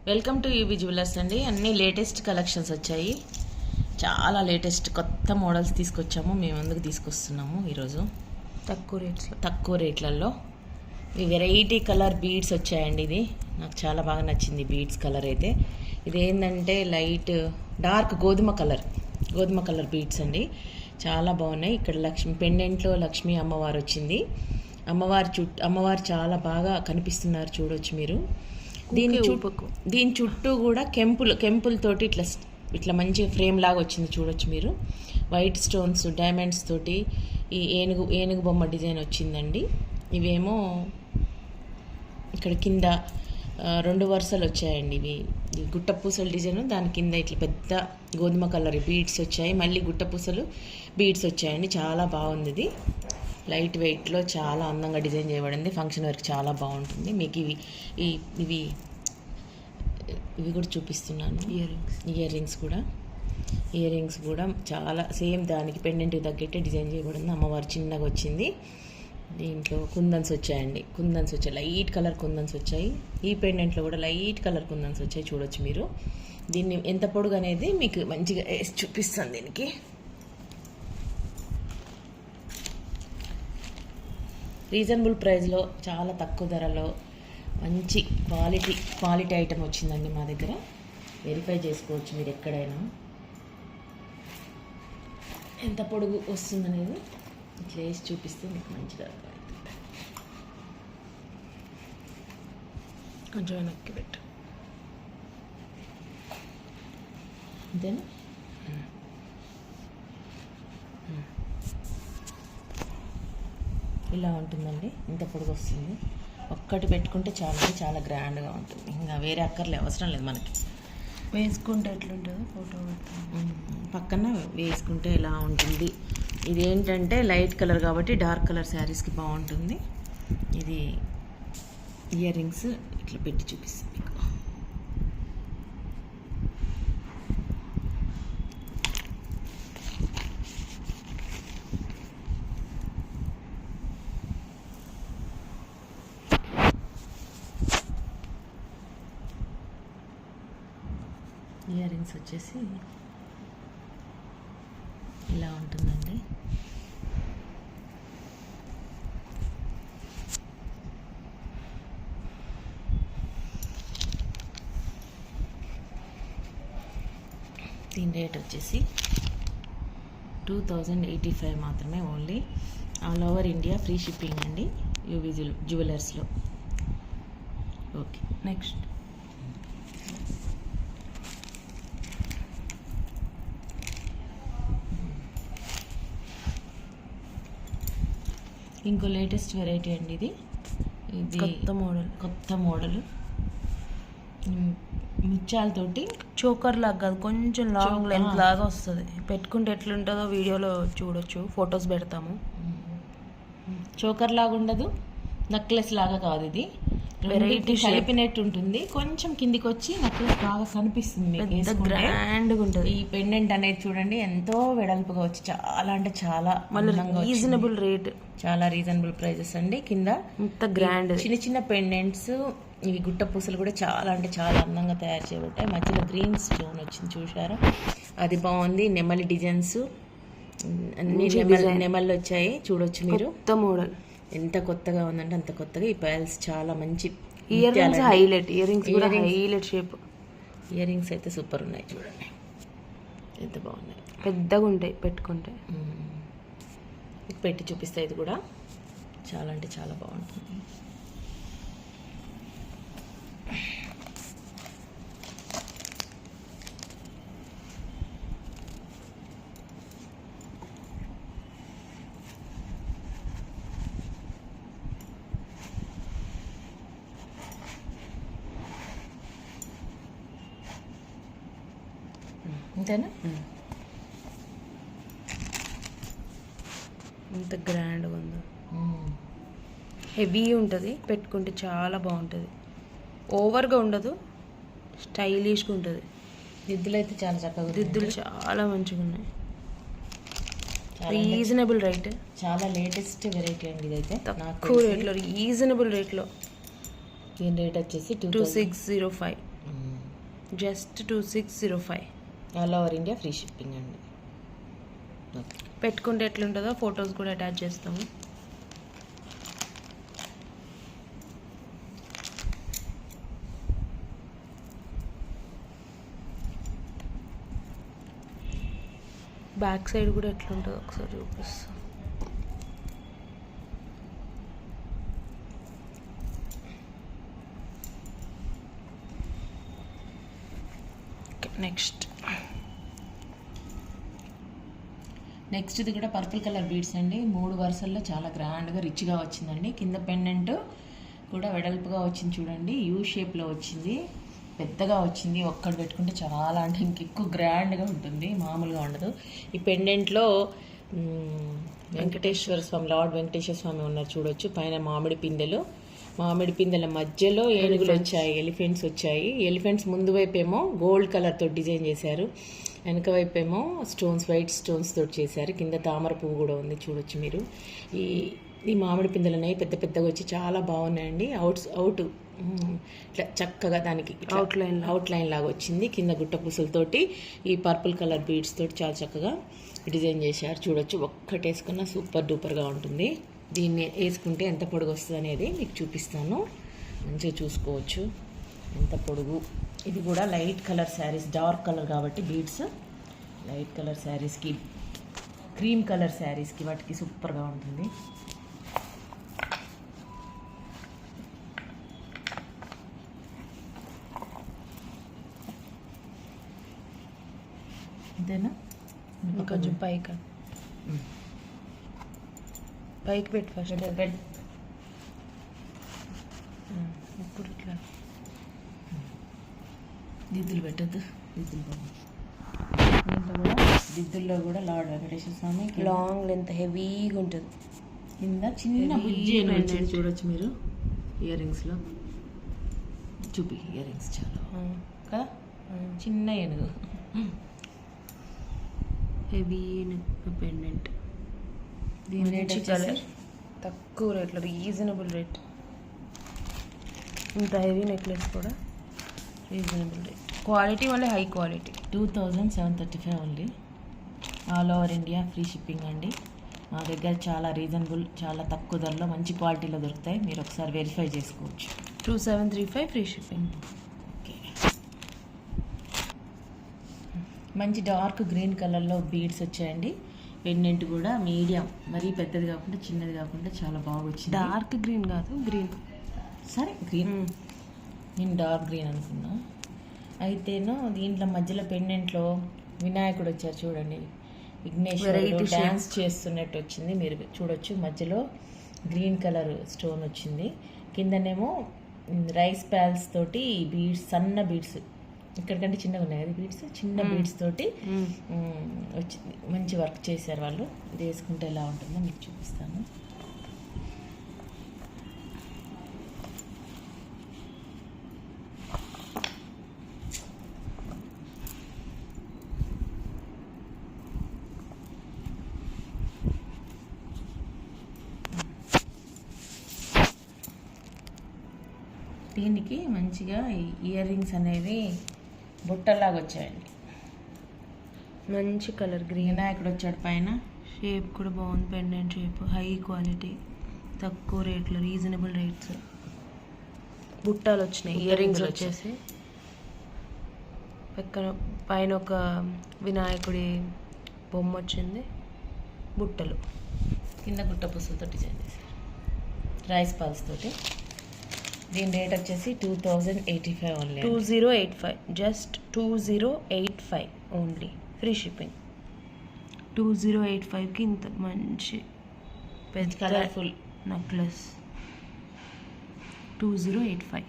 Welcome to UB jewellers అండి. అన్ని latest collections వచ్చాయి. చాలా లేటెస్ట్ కొత్త మోడల్స్ తీసుకొచ్చాము. మేము ముందుకు తీసుకొస్తున్నాము ఈరోజు తక్కువ రేట్లలో ఈ వెరైటీ కలర్ బీడ్స్ వచ్చాయండి. ఇది నాకు చాలా బాగా నచ్చింది. బీడ్స్ కలర్ అయితే ఇదేంటంటే లైట్ డార్క్ గోధుమ కలర్ బీడ్స్ అండి. చాలా బాగున్నాయి. ఇక్కడ లక్ష్మి పెండెంట్లో లక్ష్మీ అమ్మవారు వచ్చింది. అమ్మవారు చాలా బాగా కనిపిస్తున్నారు, చూడొచ్చు మీరు. దీని చుట్టూ కూడా కెంపులతోటి ఇట్లా మంచి ఫ్రేమ్ లాగా వచ్చింది, చూడొచ్చు మీరు. వైట్ స్టోన్స్ డైమండ్స్ తోటి ఈ ఏనుగు బొమ్మ డిజైన్ వచ్చిందండి. ఇవేమో ఇక్కడ కింద 2 వరుసలు వచ్చాయండి. ఇవి గుట్టపూసల డిజైన్, దాని కింద ఇట్లా పెద్ద గోధుమ కలర్ బీడ్స్ వచ్చాయి. మళ్ళీ గుట్టపూసలు బీడ్స్ వచ్చాయండి. చాలా బాగుంది. ఇది లైట్ వెయిట్లో చాలా అందంగా డిజైన్ చేయబడింది. ఫంక్షన్ వర్క్ చాలా బాగుంటుంది. మీకు ఇవి కూడా చూపిస్తున్నాను. ఇయర్ రింగ్స్ కూడా చాలా సేమ్ దానికి పెండెంట్కి తగ్గట్టే డిజైన్ చేయబడింది. అమ్మవారు చిన్నగా వచ్చింది. దీంట్లో కుందన్స్ వచ్చాయండి. లైట్ కలర్ కుందన్స్ వచ్చాయి. ఈ పెండెంట్లో కూడా లైట్ కలర్ కుందన్స్ వచ్చాయి, చూడొచ్చు మీరు. దీన్ని ఎంత పొడుగు అనేది మీకు మంచిగా వేసి చూపిస్తాను. దీనికి రీజనబుల్ ప్రైస్లో చాలా తక్కువ ధరలో మంచి క్వాలిటీ ఐటమ్ వచ్చిందండి మా దగ్గర. వెరిఫై చేసుకోవచ్చు మీరు ఎక్కడైనా ఎంత పొడుగు వస్తుందనేది. ఇట్లా వేసి చూపిస్తే మీకు మంచిగా అర్థమవుతుంది. కొంచెం వెనక్కి పెట్టు, అంతేనా? ఇలా ఉంటుందండి. ఇంత పొడుగు వస్తుంది. ఒక్కటి పెట్టుకుంటే చాలా గ్రాండ్గా ఉంటుంది. ఇంకా వేరే అవసరం లేదు మనకి. వేసుకుంటే ఎట్లుంటుందో ఫోటో పక్కన వేసుకుంటే ఇలా ఉంటుంది. ఇది ఏంటంటే లైట్ కలర్ కాబట్టి డార్క్ కలర్ శారీస్కి బాగుంటుంది. ఇది ఇయర్ రింగ్స్ ఇట్లా పెట్టి చూపిస్తుంది మీకు. ఇయర్ రింగ్స్ వచ్చేసి ఇలా ఉంటుందండి. దీని రేట్ వచ్చేసి 2085 మాత్రమే. Only all over India free shipping అండి యూబీ జ్యువెలర్స్లో. ఓకే, నెక్స్ట్ ఇంకో లేటెస్ట్ వెరైటీ అండి. ఇది కొత్త మోడల్ ముత్యాలతోటి చోకర్ లాగా కాదు, కొంచెం లాంగ్ లెంత్ లాగా వస్తుంది. పెట్టుకుంటే ఎట్లుంటుందో వీడియోలో చూడొచ్చు, ఫొటోస్ పెడతాము. చోకర్ లాగా ఉండదు, నెక్లెస్ లాగా కాదు. ఇది వెరైటీ కలిపినట్టు ఉంటుంది. కొంచెం కిందికి వచ్చి నెక్లెస్ బాగా కనిపిస్తుంది, గ్రాండ్గా ఉంటుంది. ఈ పెండెంట్ అనేది చూడండి ఎంతో వెడల్పుగా వచ్చి చాలా రీజనబుల్ రేట్, చాలా రీజనబుల్ ప్రైజెస్ అండి. కింద గ్రాండ్ చిన్న పెండెంట్స్, ఇవి గుట్ట పూసలు కూడా చాలా అందంగా తయారు చేయబడ్డాయి. మధ్యలో గ్రీన్ స్టోన్ వచ్చింది, చూసారా? అది బాగుంది. నెమలి డిజైన్స్ అన్ని నెమళ్ళు వచ్చాయి, చూడొచ్చు మీరు. కొత్త మోడల్ ఎంత కొత్తగా ఉందంటే అంత కొత్తగా. ఈ పైల్స్ చాలా మంచి ear rings highlight. Year shape ear rings అయితే సూపర్ ఉన్నాయి, చూడండి ఎంత బాగున్నాయి. పెద్దగా ఉంటాయి పెట్టుకుంటే. పెట్టి చూపిస్తే ఇది కూడా చాలా బాగుంటుంది. అంతేనా? ఎంత గ్రాండ్గా ఉందో. హెవీ ఉంటుంది, పెట్టుకుంటే చాలా బాగుంటుంది. ఓవర్గా ఉండదు, స్టైలిష్గా ఉంటుంది. దిద్దులు అయితే చాలా చక్కగా, దిద్దులు చాలా మంచిగా ఉన్నాయి. రీజనబుల్ రేట్, చాలా లేటెస్ట్ వెరైటీ అండి. ఇదైతే తక్కువ రేట్లో, రీజనబుల్ రేట్లో. దీని రేట్ వచ్చేసి 2605. Just 2605. All over India free shipping అండి. పెట్టుకుంటే ఎట్లుంటుందో ఫొటోస్ కూడా అటాచ్ చేస్తాము. బ్యాక్ సైడ్ కూడా ఎట్లుంటుందో ఒకసారి చూపిస్తాం. నెక్స్ట్ ఇది కూడా పర్పుల్ కలర్ బీడ్స్ అండి. 3 వరుసల్లో చాలా గ్రాండ్గా రిచ్గా వచ్చిందండి. కింద పెండెంట్ కూడా వెడల్పుగా వచ్చింది చూడండి. యూ షేప్లో వచ్చింది, పెద్దగా వచ్చింది. ఒక్కడు పెట్టుకుంటే చాలా అంటే ఇంకెక్కువ గ్రాండ్గా ఉంటుంది, మామూలుగా ఉండదు. ఈ పెండెంట్లో వెంకటేశ్వర స్వామి, లార్డ్ వెంకటేశ్వర స్వామి ఉన్నారు చూడొచ్చు. పైన మామిడి పిందెల మధ్యలో ఏనుగులు వచ్చాయి, ఎలిఫెంట్స్ వచ్చాయి. ఎలిఫెంట్స్ ముందు వైపేమో గోల్డ్ కలర్తో డిజైన్ చేశారు, వెనక వైపేమో స్టోన్స్, వైట్ స్టోన్స్ తోటి చేశారు. కింద తామర పువ్వు కూడా ఉంది చూడొచ్చు మీరు. ఈ మామిడి పిందెలు అనేవి పెద్ద పెద్దగా వచ్చి చాలా బాగున్నాయండి. అవుట్ ఇట్లా చక్కగా దానికి అవుట్ లైన్ లాగా వచ్చింది. కింద గుట్ట పూసలతోటి ఈ పర్పుల్ కలర్ బీడ్స్ తోటి చాలా చక్కగా డిజైన్ చేశారు చూడొచ్చు. ఒక్కటి వేసుకున్న సూపర్ డూపర్గా ఉంటుంది. దీన్ని వేసుకుంటే ఎంత పొడుగు వస్తుంది అనేది మీకు చూపిస్తాను, మంచిగా చూసుకోవచ్చు ఎంత పొడుగు. ఇది కూడా light colour saris, dark colour కాబట్టి బీడ్స్ లైట్ కలర్ శారీస్కి, క్రీమ్ కలర్ శారీస్కి వాటికి సూపర్గా ఉంటుంది. అంతేనా? కొంచెం పైకి పెట్టి ఫస్ట్ ఇప్పుడు ఇట్లా దిద్దులు పెట్టద్దు, దిద్దుల్లో కూడా లార్డ్ వెంకటేశ్వర స్వామి లాంగ్ లెంత్ హెవీగా ఉంటుంది. కింద చిన్న బుజ్జి వచ్చింది చూడొచ్చు మీరు. ఇయర్ రింగ్స్లో చూపి, ఇయర్ రింగ్స్ చాలా కదా, చిన్న ఏనుగు, హెవీ పెండెంట్. దీని రేట్ కలర్ తక్కువ రేట్లో, రీజనబుల్ రేట్. ఇంత హెవీ నెక్లెస్ కూడా రీజనబుల్ రేట్, క్వాలిటీ మళ్ళీ high quality. 2735 only. All over India free shipping అండి. మా దగ్గర చాలా రీజనబుల్, చాలా తక్కువ ధరలో మంచి క్వాలిటీలో దొరుకుతాయి. మీరు ఒకసారి వెరిఫై చేసుకోవచ్చు. 2735 ఫ్రీ షిప్పింగ్. ఓకే, మంచి డార్క్ గ్రీన్ కలర్లో బీడ్స్ వచ్చాయండి. పెండెంట్ కూడా మీడియం, మరీ పెద్దది కాకుండా చిన్నది కాకుండా చాలా బాగా వచ్చింది. డార్క్ గ్రీన్ కాదు, గ్రీన్. సరే గ్రీన్, నేను డార్క్ గ్రీన్ అనుకున్నా. అయితేనో దీంట్లో మధ్యలో పెండెంట్లో వినాయకుడు వచ్చారు చూడండి, విఘ్నేశ్వరుడు డ్యాన్స్ చేస్తున్నట్టు వచ్చింది. మీరు చూడొచ్చు, మధ్యలో గ్రీన్ కలర్ స్టోన్ వచ్చింది. కిందనేమో రైస్ ప్యాల్స్ తోటి బీడ్స్, సన్న బీడ్స్, ఇక్కడికంటే చిన్నగా ఉన్నాయి కదా బీడ్స్, చిన్న బీడ్స్ తోటి వచ్చింది. మంచి వర్క్ చేశారు వాళ్ళు. ఇది వేసుకుంటే ఎలా ఉంటుందో మీకు చూపిస్తాను. దీనికి మంచిగా ఇయర్ రింగ్స్ అనేవి బుట్టల్లాగా వచ్చాయండి. మంచి కలర్ గ్రీన్. వినాయకుడు వచ్చాడు పైన. షేప్ కూడా బాగుంది, పెండెంట్ షేప్, హై క్వాలిటీ, తక్కువ రేట్లు, రీజనబుల్ రేట్స్. బుట్టాలు వచ్చినాయి, ఇయర్ రింగ్స్ వచ్చేసి పైన ఒక వినాయకుడి బొమ్మ వచ్చింది, బుట్టలు కింద గుట్ట పుసలతో డిజైన్ చేశారు, రైస్ పాల్స్ తోటి. దీని రేట్ వచ్చేసి 2085 only. 2085, just 2085 only, free shipping. 2085కి ఇంత మంచి పెద్ద కలర్ఫుల్ నెక్లెస్. 2085.